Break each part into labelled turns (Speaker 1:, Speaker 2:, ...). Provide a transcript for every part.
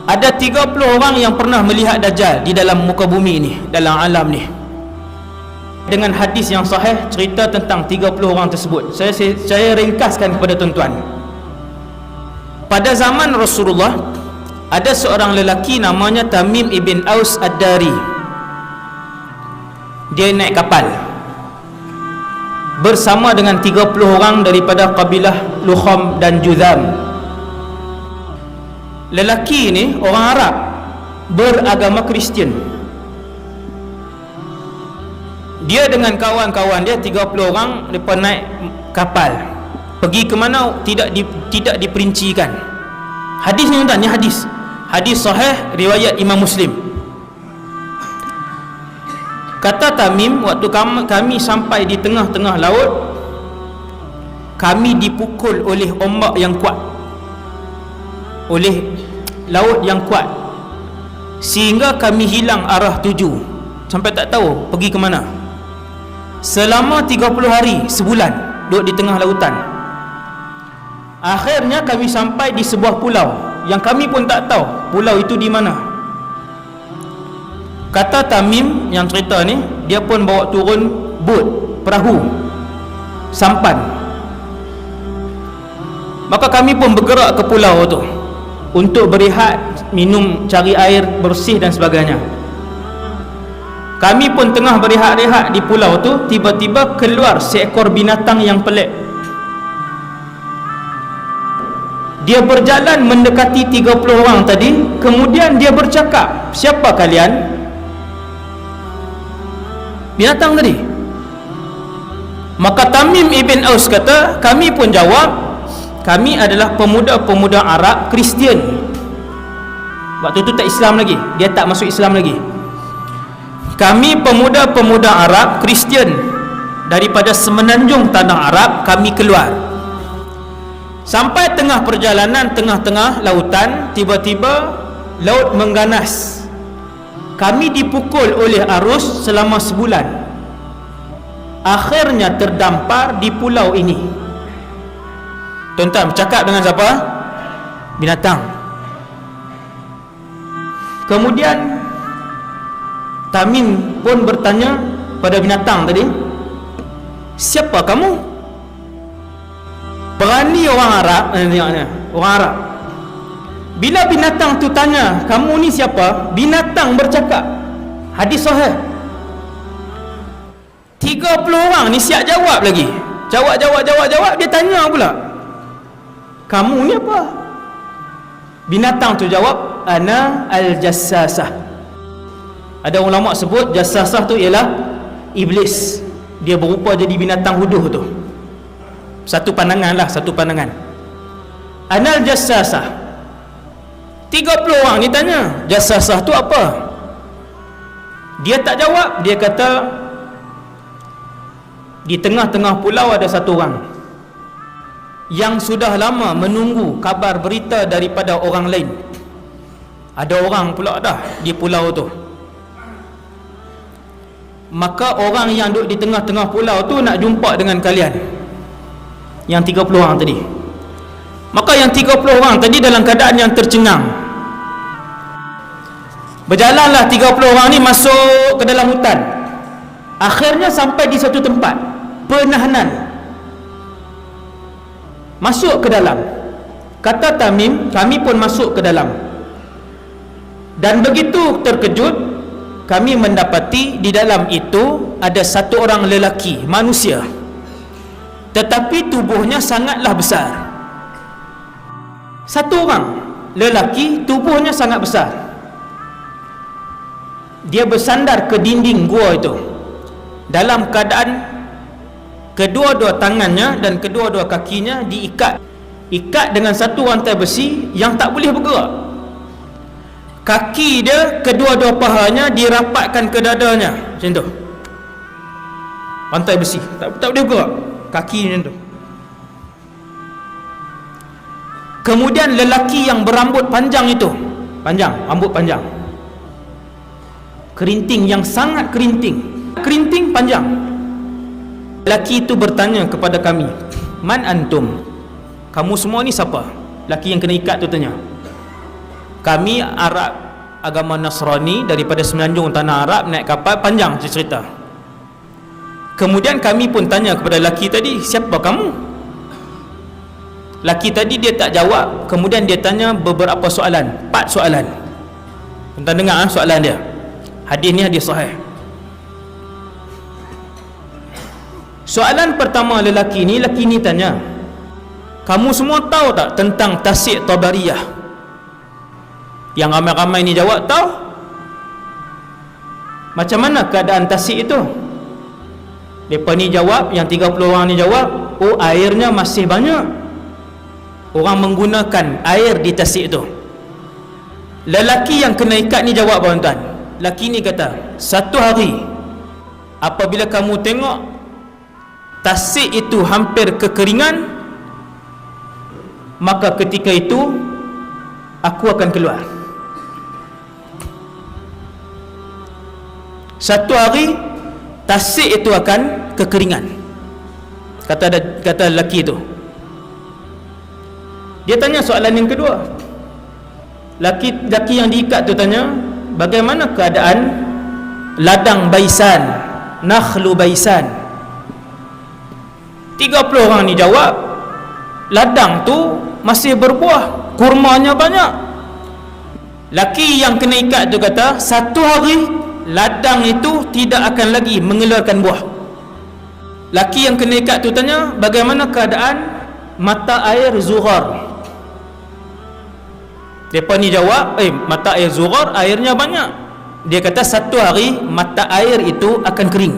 Speaker 1: ada 30 orang yang pernah melihat Dajjal di dalam muka bumi ni, dalam alam ni. Dengan hadis yang sahih cerita tentang 30 orang tersebut. Saya ringkaskan kepada tuan-tuan. Pada zaman Rasulullah ada seorang lelaki namanya Tamim ibn Aus Ad-Dari. Dia naik kapal bersama dengan 30 orang daripada kabilah Lukham dan Juzam. Lelaki ini orang Arab beragama Kristian. Dia dengan kawan-kawan dia 30 orang, mereka naik kapal pergi ke mana tidak diperincikan. Hadis ni tuan, ni hadis sahih riwayat Imam Muslim. Kata Tamim, waktu kami sampai di tengah-tengah laut, kami dipukul oleh ombak yang kuat, oleh laut yang kuat, sehingga kami hilang arah tuju, sampai tak tahu pergi ke mana. Selama 30 hari, sebulan duduk di tengah lautan. Akhirnya kami sampai di sebuah pulau yang kami pun tak tahu pulau itu di mana. Kata Tamim yang cerita ni, dia pun bawa turun bot, perahu, sampan. Maka kami pun bergerak ke pulau tu untuk berehat, minum, cari air bersih dan sebagainya. Kami pun tengah berehat-rehat di pulau tu, tiba-tiba keluar seekor binatang yang pelik. Dia berjalan mendekati 30 orang tadi, kemudian dia bercakap, "Siapa kalian?" Binatang tadi. Maka Tamim ibn Aus kata, kami pun jawab, kami adalah pemuda-pemuda Arab Kristian. Waktu tu tak Islam lagi, dia tak masuk Islam lagi. Kami pemuda-pemuda Arab Kristian, daripada semenanjung tanah Arab kami keluar. Sampai tengah perjalanan, tengah-tengah lautan, tiba-tiba laut mengganas. Kami dipukul oleh arus selama sebulan. Akhirnya terdampar di pulau ini. Tuan-tuan, bercakap dengan siapa? Binatang. Kemudian Tamim pun bertanya pada binatang tadi, "Siapa kamu?" Berani orang Arab, orang Arab. Bila binatang tu tanya, "Kamu ni siapa?" Binatang bercakap. Hadis sahih. 30 orang ni siap jawab lagi. Jawab. Dia tanya pula, "Kamu ni apa?" Binatang tu jawab, "Ana al-jassasah." Ada ulama sebut jassasah tu ialah iblis. Dia berupa jadi binatang huduh tu. Satu pandangan lah, satu pandangan. Ana al-jassasah. 30 orang ni tanya, jassasah tu apa? Dia tak jawab. Dia kata, di tengah-tengah pulau ada satu orang yang sudah lama menunggu kabar berita daripada orang lain. Ada orang pula dah di pulau tu. Maka orang yang duduk di tengah-tengah pulau tu nak jumpa dengan kalian, yang 30 orang tadi. Maka yang 30 orang tadi dalam keadaan yang tercengang. Berjalanlah 30 orang ni masuk ke dalam hutan. Akhirnya sampai di satu tempat penahanan. Masuk ke dalam. Kata Tamim, kami pun masuk ke dalam. Dan begitu terkejut, kami mendapati di dalam itu ada satu orang lelaki, manusia, tetapi tubuhnya sangatlah besar. Satu orang lelaki, tubuhnya sangat besar. Dia bersandar ke dinding gua itu, dalam keadaan kedua-dua tangannya dan kedua-dua kakinya diikat dengan satu rantai besi yang tak boleh bergerak. Kaki dia, kedua-dua pahanya dirapatkan ke dadanya macam tu, rantai besi, tak boleh bergerak kaki macam tu. Kemudian lelaki yang berambut panjang itu, rambut panjang, kerinting yang sangat kerinting panjang. Lelaki itu bertanya kepada kami, "Man antum?" Kamu semua ni siapa? Lelaki yang kena ikat tu tanya. Kami Arab agama Nasrani daripada semenanjung tanah Arab naik kapal, panjang cerita. Kemudian kami pun tanya kepada lelaki tadi, siapa kamu? Lelaki tadi dia tak jawab. Kemudian dia tanya beberapa soalan, 4 soalan. Tuan dengar soalan dia. Hadis ni hadis sahih. Soalan pertama lelaki ni tanya, kamu semua tahu tak tentang Tasik Tabariyah? Yang ramai-ramai ni jawab tahu. Macam mana keadaan Tasik itu? Mereka ni jawab, yang 30 orang ni jawab, oh airnya masih banyak, orang menggunakan air di Tasik itu. Lelaki yang kena ikat ni jawab, tuan-tuan. Lelaki ni kata, satu hari apabila kamu tengok Tasik itu hampir kekeringan, maka ketika itu aku akan keluar. Satu hari Tasik itu akan kekeringan, kata lelaki itu. Dia tanya soalan yang kedua. Lelaki yang diikat tu tanya, bagaimana keadaan ladang Baisan, Nakhlu Baisan? 30 orang ni jawab, ladang tu masih berbuah, kurmanya banyak. Laki yang kena ikat tu kata, satu hari ladang itu tidak akan lagi mengeluarkan buah. Laki yang kena ikat tu tanya, bagaimana keadaan mata air Zughar? Mereka ni jawab, mata air Zughar airnya banyak. Dia kata satu hari mata air itu akan kering.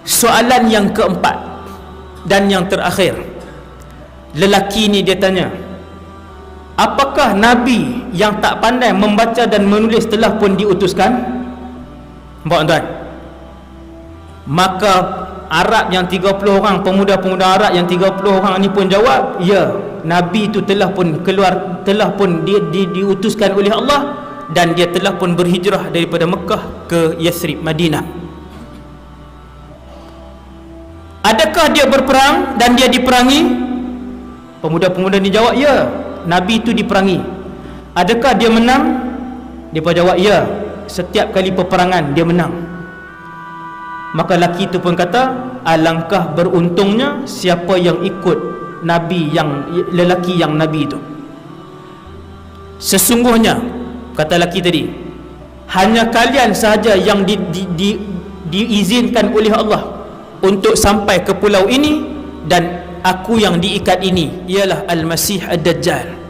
Speaker 1: Soalan yang keempat dan yang terakhir, lelaki ni dia tanya, apakah Nabi yang tak pandai membaca dan menulis telah pun diutuskan? Tuan-tuan, maka Arab yang 30 orang, pemuda-pemuda Arab yang 30 orang ni pun jawab, ya, Nabi itu telah pun keluar, telah pun diutuskan oleh Allah, dan dia telah pun berhijrah daripada Mekah ke Yathrib, Madinah. Adakah dia berperang dan dia diperangi? Pemuda-pemuda ni jawab, ya, Nabi itu diperangi. Adakah dia menang? Dia pun jawab, ya, setiap kali peperangan dia menang. Maka lelaki itu pun kata, alangkah beruntungnya siapa yang ikut Nabi, yang lelaki yang Nabi itu. Sesungguhnya, kata lelaki tadi, hanya kalian sahaja yang diizinkan oleh Allah untuk sampai ke pulau ini, dan aku yang diikat ini ialah Al-Masih Ad-Dajjal.